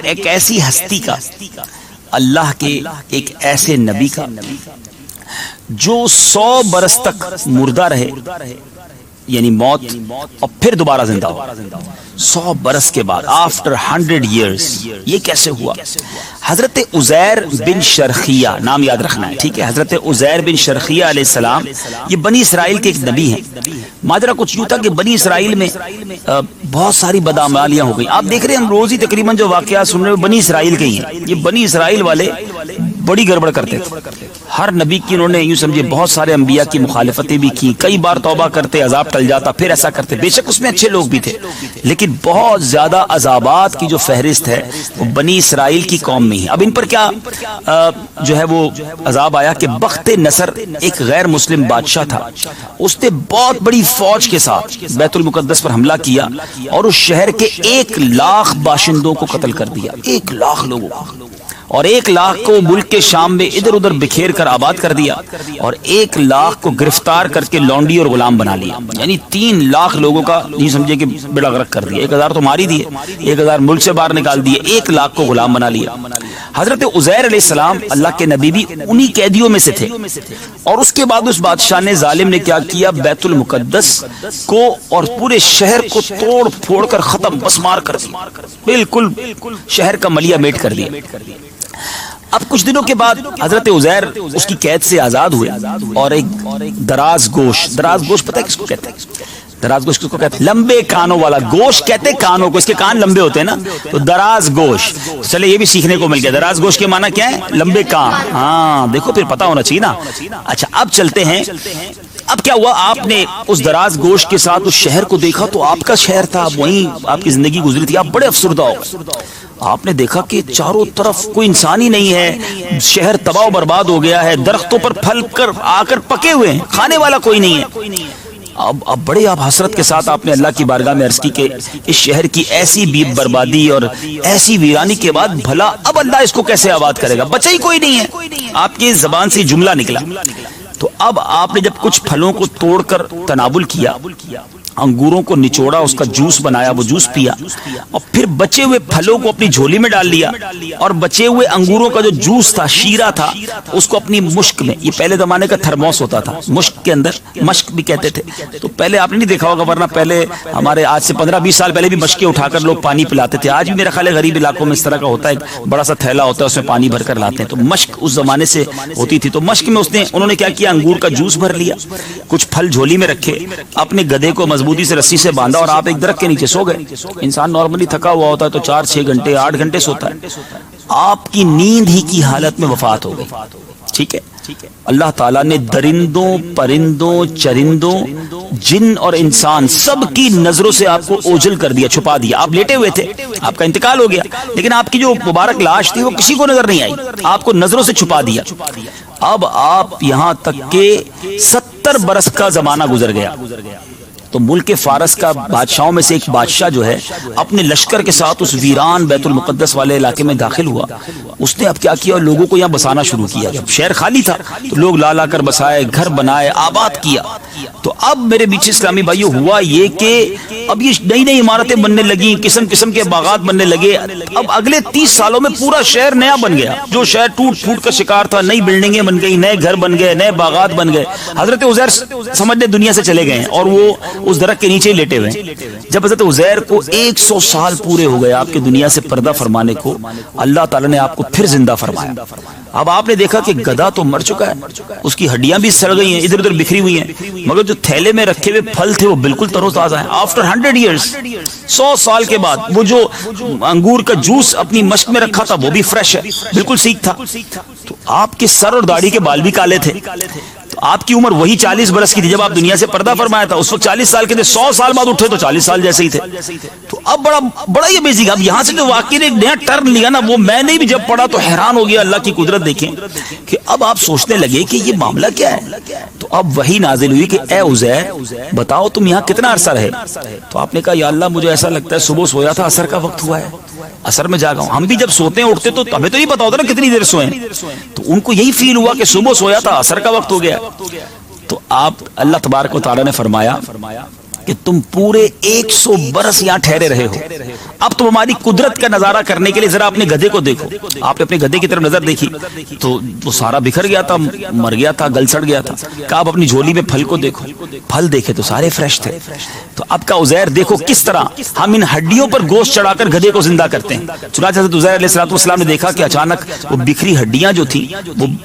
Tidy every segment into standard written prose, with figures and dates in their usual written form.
ایک ایسی ہستی کا، اللہ کے ایک ایسے نبی کا جو 100 برس تک مردہ رہے، یعنی موت، اور پھر دوبارہ زندہ ہو 100 برس کے بعد، آفٹر 100 ایئرز. یہ کیسے ہوا؟ حضرت عزیر بن شرخیہ، نام یاد رکھنا ہے، ٹھیک ہے؟ حضرت عزیر بن شرخیہ علیہ السلام یہ بنی اسرائیل کے ایک نبی ہیں. ماجرا کچھ یوں تھا کہ بنی اسرائیل میں بہت ساری بدعمالیاں ہو گئیں. آپ دیکھ رہے ہیں ہم روز ہی تقریباً جو واقعات سن رہے ہیں بنی اسرائیل کے ہی ہیں. یہ بنی اسرائیل والے بڑی گڑبڑ کرتے تھے. ہر نبی کی انہوں نے یوں سمجھے بہت سارے انبیاء کی مخالفتیں بھی کی، کئی بار توبہ کرتے، عذاب ٹل جاتا، پھر ایسا کرتے. بے شک اس میں اچھے لوگ بھی تھے، لیکن بہت زیادہ عذابات کی جو فہرست ہے وہ بنی اسرائیل کی قوم میں ہی. اب ان پر کیا جو ہے وہ عذاب آیا کہ بخت نصر ایک غیر مسلم بادشاہ تھا، اس نے بہت بڑی فوج کے ساتھ بیت المقدس پر حملہ کیا اور اس شہر کے 1 لاکھ باشندوں کو قتل کر دیا. 1 لاکھ لوگوں کو، اور 1 لاکھ کو ملک کے شام میں ادھر ادھر بکھیر کر آباد کر دیا، اور 1 لاکھ کو گرفتار کر کے لونڈی اور غلام بنا لیا. یعنی 3 لاکھ لوگوں کا نہیں سمجھے کہ بیڑا غرق کر دیا. 1000 تو ماری دیے، 1000 ملک سے باہر نکال دیے، 1 لاکھ کو غلام بنا لیا. حضرت عزیر علیہ السلام اللہ کے نبی بھی انہی قیدیوں میں سے تھے. اور اس کے بعد اس بادشاہ نے، ظالم نے کیا کیا، بیت المقدس کو اور پورے شہر کو توڑ پھوڑ کر ختم بسمار کر دیا، بالکل شہر کا ملیا میٹ کر دیا. اب کچھ دنوں کے بعد حضرت عزیر اس کی قید سے آزاد ہوئے، اور ایک دراز گوشت پتہ ہے کس کو کہتے ہیں؟ دراز گوشت کس کو کہتے ہیں؟ لمبے کانوں والا گوشت کہتے ہیں کانوں کو، اس کے کان لمبے ہوتے ہیں نا، تو دراز گوشت. چلے یہ بھی سیکھنے کو مل گیا. دراز گوشت کے معنی کیا ہے؟ لمبے کان. ہاں دیکھو پھر پتہ ہونا چاہیے نا. اچھا اب چلتے ہیں. اب کیا ہوا، آپ نے اس دراز گوشت کے ساتھ اس شہر کو دیکھا تو آپ کا شہر تھا، وہیں آپ کی زندگی گزری تھی، آپ بڑے افسردہ ہو گئے. آپ نے دیکھا کہ چاروں طرف کوئی انسان ہی نہیں ہے، شہر تباہ و برباد ہو گیا ہے، درختوں پر پھل کر آ کر پکے ہوئے ہیں، کھانے والا کوئی نہیں ہے. اب بڑے آپ حسرت کے ساتھ آپ نے اللہ کی بارگاہ میں عرض کی کہ اس شہر کی ایسی بربادی اور ایسی ویرانی کے بعد بھلا اب اللہ اس کو کیسے آباد کرے گا؟ بچہ ہی کوئی نہیں ہے. آپ کی زبان سے جملہ نکلا. تو اب آپ نے جب کچھ پھلوں کو توڑ کر تناول کیا، انگوروں کو نچوڑا، اس کا جوس بنایا، وہ جوس پیا، اور پھر بچے ہوئے پھلوں کو اپنی جھولی میں ڈال لیا، اور بچے ہوئے انگوروں کا جو جوس تھا، شیرہ تھا، اس کو اپنی مشک میں، یہ پہلے زمانے کا تھرموس ہوتا تھا، مشک کے اندر، مشک بھی کہتے تھے. تو پہلے آپ نے نہیں دیکھا ہوگا، ورنہ پہلے ہمارے آج سے 15-20 سال پہلے بھی مشکیں اٹھا کر لوگ پانی پلاتے تھے. آج بھی میرا خیال ہے غریب علاقوں میں اس طرح کا ہوتا ہے، ایک بڑا سا تھیلا ہوتا ہے، اس میں پانی بھر کر لاتے ہیں. تو مشک اس زمانے سے ہوتی تھی. تو مشک میں انہوں نے کیا کیا، انگور کا جوس بھر لیا، کچھ پھل جھولی میں رکھے، اپنے گدھے کو مضبوطی سے رسی سے باندھا، اور آپ ایک درخت کے نیچے سو گئے. انسان نارملی تھکا ہوا ہوتا ہے تو 4-6 گھنٹے 8 گھنٹے سوتا ہے. آپ کی نیند ہی کی حالت میں وفات ہو گئی. ٹھیک ہے، اللہ تعالیٰ نے درندوں، پرندوں، چرندوں، جن اور انسان سب کی نظروں سے آپ کو اوجھل کر دیا، چھپا دیا. آپ لیٹے ہوئے تھے، آپ کا انتقال ہو گیا، لیکن آپ کی جو مبارک لاش تھی وہ کسی کو نظر نہیں آئی، آپ کو نظروں سے چھپا دیا. اب آپ یہاں تک کہ 70 برس کا زمانہ گزر گیا. تو ملک فارس کا بادشاہوں میں سے ایک بادشاہ جو ہے اپنے لشکر کے ساتھ اس ویران بیت المقدس والے علاقے میں داخل ہوا. اس نے اب کیا کیا، لوگوں کو یہاں بسانا شروع کیا. جب شہر خالی تھا تو لوگ لا کر بسائے، گھر بنائے، آباد کیا. تو اب میرے بیچ اسلامی بھائیوں ہوا یہ کہ اب یہ نئی نئی عمارتیں بننے لگیں، قسم قسم کے باغات بننے لگے. اب اگلے 30 سالوں میں پورا شہر نیا بن گیا. جو شہر ٹوٹ پھوٹ کا شکار تھا، نئی بلڈنگیں بن گئی، نئے گھر بن گئے، نئے باغات بن گئے. حضرت عزیر سمجھنے دنیا سے چلے گئے ہیں، اور وہ اس درخت کے نیچے لیٹے ہوئے. جب حضرت عزیر کو 100 سال پورے ہو گئے آپ کے دنیا سے پردہ فرمانے کو، اللہ تعالیٰ نے آپ کو پھر زندہ فرمایا. اب آپ نے دیکھا کہ گدھا تو مر چکا ہے، اس کی ہڈیاں بھی سڑ گئی ہیں، ادھر ادھر بکھری ہوئی ہیں، مگر جو تھیلے میں رکھے ہوئے پھل تھے وہ بالکل تر و تازہ ہیں. آفٹر 100 ایئرز، 100 سال کے بعد، وہ جو انگور کا جوس اپنی مشک میں رکھا تھا وہ بھی فریش ہے، بالکل سیکھ تھا. تو آپ کے سر اور داڑھی کے بال بھی کالے تھے. تو آپ کی عمر وہی 40 برس کی تھی جب آپ دنیا سے پردہ فرمایا تھا. اس وقت 40 سال کے تھے، 100 سال بعد اٹھے تو 40 سال جیسے ہی تھے. تو اب بڑا یہ بیزی. اب یہاں سے جو واقعی نے ایک نیا ٹرن لیا نا، وہ میں نے بھی جب پڑھا تو حیران ہو گیا. اللہ کی قدرت دیکھیں کہ اب آپ سوچنے لگے کہ یہ معاملہ کیا ہے. تو اب وہی نازل ہوئی کہ اے عزیر بتاؤ تم یہاں کتنا عرصہ رہے. تو آپ نے کہا یا اللہ مجھے ایسا لگتا ہے صبح سویا تھا، عصر کا وقت ہوا ہے، عصر میں جاگا ہوں. ہم بھی جب سوتے ہیں اٹھتے تو ہمیں تو نہیں پتا ہوتا نا کتنی دیر سوئے. تو ان کو یہی فیل ہوا کہ صبح سویا تھا، عصر کا وقت ہو گیا. تو آپ اللہ تبارک و تعالیٰ نے فرمایا کہ تم پورے 100 برس یہاں ٹھہرے رہے ہو، اب تم ہماری قدرت کا نظارہ کرنے کے لیے ذرا اپنے گدھے کو دیکھو۔ آپ نے اپنے گدھے کی طرف نظر دیکھی تو وہ سارا بکھر گیا تھا، مر گیا تھا، گل سڑ گیا تھا۔ کہا آپ اپنی جھولی میں پھل کو دیکھو، پھل دیکھے تو سارے فریش تھے۔ تو اب کا عزیر دیکھو کس طرح ہم ان ہڈیوں پر گوشت چڑھا کر گدھے کو زندہ کرتے ہیں۔ چنانچہ حضرت عزیر علیہ السلام نے دیکھا کہ اچانک وہ بکھری ہڈیاں جو تھی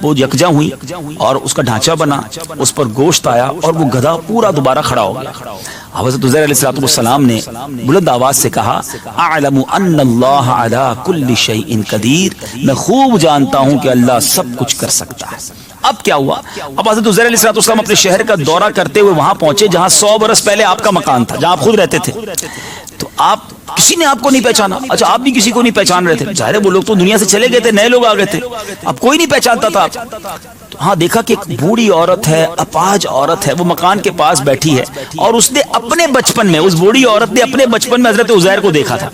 وہ یکجا ہوئی اور اس کا ڈھانچہ بنا، اس پر گوشت آیا اور وہ گدھا پورا دوبارہ کھڑا ہو گیا۔ حضرت عزیر علیہ السلام نے بلند آواز سے کہا اعلم ان اللہ علی کل شیء قدیر، میں خوب جانتا ہوں کہ اللہ سب کچھ کر سکتا ہے۔ اب کیا ہوا؟ اب حضرت عزیر علیہ السلام اپنے شہر کا دورہ کرتے ہوئے وہاں پہنچے جہاں 100 برس پہلے آپ کا مکان تھا، جہاں آپ خود رہتے تھے۔ تو آپ کسی نے آپ کو نہیں پہچانا، اچھا آپ بھی کسی کو نہیں پہچان رہے تھے، ظاہر ہے وہ لوگ تو دنیا سے چلے گئے تھے، نئے لوگ آ گئے تھے، اب کوئی نہیں پہچانتا تھا۔ ہاں دیکھا کہ ایک بوڑھی عورت ہے، اپاہج عورت ہے، وہ مکان کے پاس بیٹھی ہے اور اس نے اپنے بچپن میں، اس بوڑھی عورت نے اپنے بچپن میں حضرت عزیر کو دیکھا تھا۔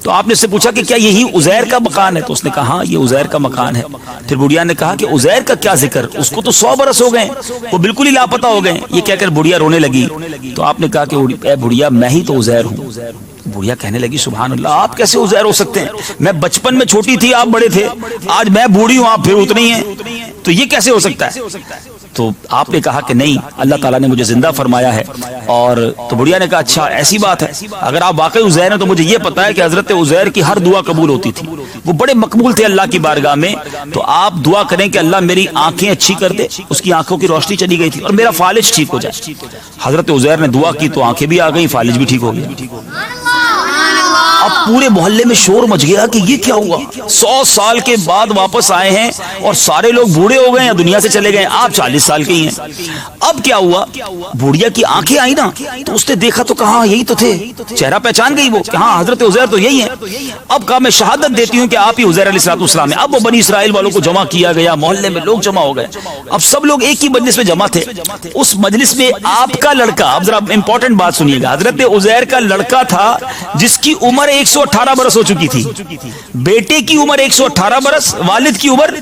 تو آپ نے اس سے پوچھا کہ کیا یہی عزیر کا مکان ہے؟ تو اس نے کہا ہاں یہ عزیر کا مکان ہے۔ پھر بڑھیا نے کہا کہ عزیر کا کیا ذکر، اس کو تو 100 برس ہو گئے، وہ بالکل ہی لاپتہ ہو گئے۔ یہ کہہ کر بڑھیا رونے لگی۔ تو آپ نے کہا کہ اے بڑھیا میں ہی تو عزیر ہوں۔ بڑھیا کہنے لگی سبحان اللہ، آپ کیسے عزیر ہو سکتے ہیں؟ میں بچپن میں چھوٹی تھی، آپ بڑے تھے، آج میں بوڑھی ہوں، آپ پھر اتنی ہیں، تو یہ کیسے ہو سکتا ہے؟ تو آپ نے کہا کہ نہیں، اللہ تعالیٰ نے مجھے زندہ فرمایا ہے۔ اور تو بڑھیا نے کہا اچھا ایسی بات ہے، اگر آپ واقعی عزیر ہیں تو مجھے یہ پتا ہے کہ حضرت عزیر کی ہر دعا قبول ہوتی تھی، وہ بڑے مقبول تھے اللہ کی بارگاہ میں۔ تو آپ دعا کریں کہ اللہ میری آنکھیں اچھی کر دے، اس کی آنکھوں کی روشنی چلی گئی تھی، اور میرا فالج ٹھیک ہو جائے۔ حضرت عزیر نے دعا کی تو آنکھیں بھی آ گئی، فالج بھی ٹھیک ہو گیا۔ اب پورے محلے میں شور مچ گیا کہ یہ کیا ہوا، 100 سال کے بعد واپس آئے ہیں اور سارے لوگ بوڑھے ہو گئے ہیں، دنیا سے چلے گئے، آپ 40 سال کے ہی ہیں۔ اب کیا ہوا؟ بوڑھیا کی آنکھیں آئی نا تو اس نے دیکھا تو کہا یہی تو تھے، چہرہ پہچان گئی وہ کہ ہاں حضرت عزیر تو یہی ہیں۔ اب کہا میں شہادت دیتی ہوں کہ آپ ہی عزیر علیہ السلام ہیں۔ اب وہ بنی اسرائیل والوں کو جمع کیا گیا، محلے میں لوگ جمع ہو گئے، اب سب لوگ ایک ہی مجلس میں جمع تھے۔ اس مجلس میں آپ کا لڑکا، اب ذرا امپورٹنٹ بات سنیے گا، حضرت عزیر کا لڑکا تھا جس کی عمر 118 برس ہو چکی تھی، بیٹے کی عمر 118 برس، والد کی عمر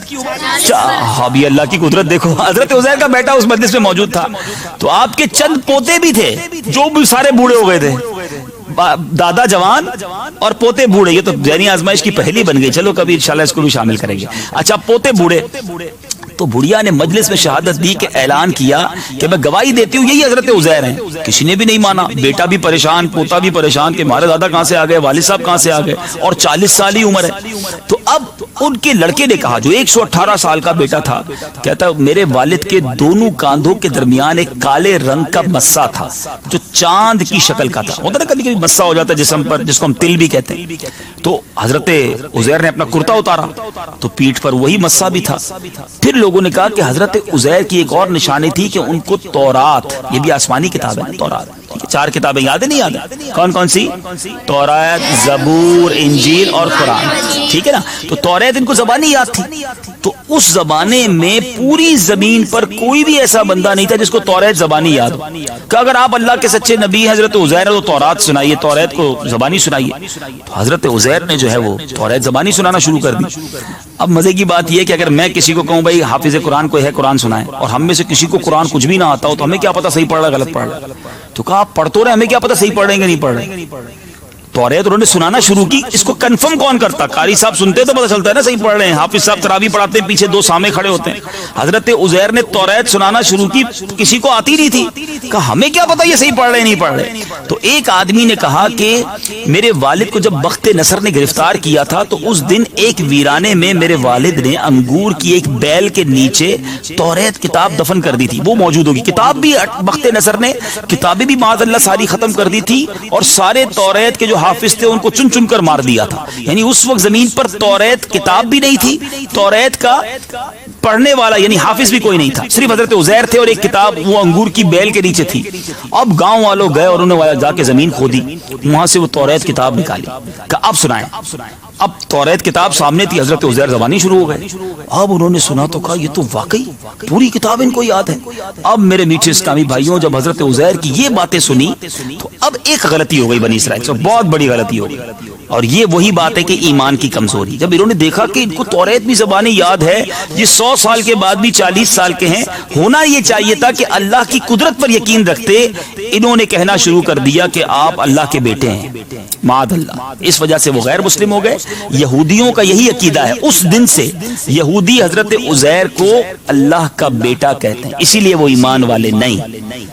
ہاں بھی اللہ کی قدرت دیکھو، حضرت عزیر کا بیٹا اس مجلس میں موجود تھا۔ تو آپ کے چند پوتے بھی تھے جو بھی سارے بوڑھے ہو گئے تھے، دادا جوان اور پوتے بوڑھے، یہ تو ذہنی آزمائش کی پہلی بن گئی، چلو کبھی انشاءاللہ اس کو بھی شامل کریں گے۔ اچھا پوتے بوڑھے، تو بڑھیا نے مجلس میں شہادت دی کہ اعلان کیا کہ میں گواہی دیتی ہوں یہی حضرت عزیر ہیں۔ کسی نے بھی نہیں مانا، بیٹا بھی پریشان، پوتا بھی پریشان کہ ہمارے دادا کہاں سے آ گئے، والد صاحب کہاں سے آ گئے، اور 40 سال ہی عمر ہے۔ تو اب ان کے لڑکے نے کہا جو 118 سال کا بیٹا تھا، کہتا میرے والد کے دونوں کاندھوں کے درمیان ایک کالے رنگ کا مسا تھا جو چاند کی شکل کا تھا، ہوتا نا کبھی کبھی مسا ہو جاتا ہے جسم پر جس کو ہم تل بھی کہتے ہیں۔ تو حضرت عزیر نے اپنا کرتا اتارا تو پیٹھ پر وہی مسا بھی تھا۔ پھر لوگوں نے کہا کہ حضرت عزیر کی ایک اور نشانی تھی کہ ان کو تورات، یہ بھی آسمانی کتاب ہے تورات، 4 کتابیں یاد ہے نہیں یاد ہے؟ کون کون سی؟ تورات، زبور، انجیل اور قرآن، ٹھیک ہے نا؟ تو تورات ان کو زبانی یاد تھی۔ تو اس زمانے میں پوری زمین پر کوئی بھی ایسا بندہ نہیں تھا جس کو تورات زبانی یاد ہو کہ اگر آپ اللہ کے سچے نبی حضرت عزیر تو تورات سنائیے، تورات کو زبانی سنائیے۔ تو حضرت عزیر نے جو ہے وہ تورات زبانی سنانا شروع کر دی۔ اب مزے کی بات یہ ہے کہ اگر میں کسی کو کہوں بھائی حافظ قرآن کوئی ہے قرآن سنائے، اور ہم میں سے کسی کو قرآن کچھ بھی نہ آتا ہو تو ہمیں کیا پتا صحیح پڑھ رہا ہے غلط پڑھ رہا ہے؟ تو کہا آپ پڑھ تو رہے، ہمیں کیا پتا صحیح پڑھ رہے ہیں کہ نہیں پڑھ رہے؟ تورات انہوں نے سنانا شروع کی۔ اس کو کنفرم کون کرتا؟ قاری صاحب سنتے تو پتہ چلتا ہے نا صحیح پڑھ رہے ہیں، حافظ صاحب تراویح پڑھاتے ہیں، پیچھے 2 سامنے کھڑے ہوتے ہیں۔ حضرت عزیر نے تورات سنانا شروع کی، کسی کو آتی نہیں تھی، کہا ہمیں کیا پتا یہ صحیح پڑھ رہے ہیں نہیں پڑھ رہے۔ تو ایک آدمی نے کہا کہ میرے والد کو جب بخت نصر نے گرفتار کیا تھا تو اس دن ایک ویرانے میں میرے والد نے انگور کی ایک بیل کے نیچے تورات کتاب دفن کر دی تھی، وہ موجود ہوگی کتاب بھی۔ بخت نصر نے کتابیں بھی معاذ اللہ ساری ختم کر دی تھی، اور سارے تورات کے جو حافظ تھے ان کو چن چن کر مار دیا تھا۔ یعنی اس وقت زمین پر تورات کتاب بھی نہیں تھی، تورات کا پڑھنے والا یعنی حافظ بھی کوئی نہیں تھا، صرف حضرت عزیر تھے اور ایک کتاب وہ انگور کی بیل کے نیچے تھی۔ اب گاؤں والوں گئے اور انہوں نے جا کے زمین کھودی، وہاں سے وہ تورات کتاب نکالی، کہ اب سنائیں۔ اب تورات کتاب سامنے تھی، حضرت عزیر زبانی شروع ہو گئے۔ اب انہوں نے سنا تو کہا یہ تو واقعی پوری کتاب ان کو یاد ہے۔ اب میرے میٹھے اسلامی بھائیوں، جب حضرت عزیر کی یہ باتیں سنی تو اب ایک غلطی ہو گئی بنی اسرائیل سے، بہت بڑی غلطی ہو گئی۔ اور یہ وہی بات ہے کہ ایمان کی کمزوری. جب انہوں نے دیکھا کہ ان کو توریت بھی زبانی یاد ہے، یہ 100 سال کے بعد بھی 40 سال کے ہیں، ہونا یہ چاہیے تھا کہ اللہ کی قدرت پر یقین رکھتے، انہوں نے کہنا شروع کر دیا کہ آپ اللہ کے بیٹے ہیں معاذ اللہ. اس وجہ سے وہ غیر مسلم ہو گئے. یہودیوں کا یہی عقیدہ ہے، اس دن سے یہودی حضرت عزیر کو اللہ کا بیٹا کہتے ہیں، اسی لیے وہ ایمان والے نہیں.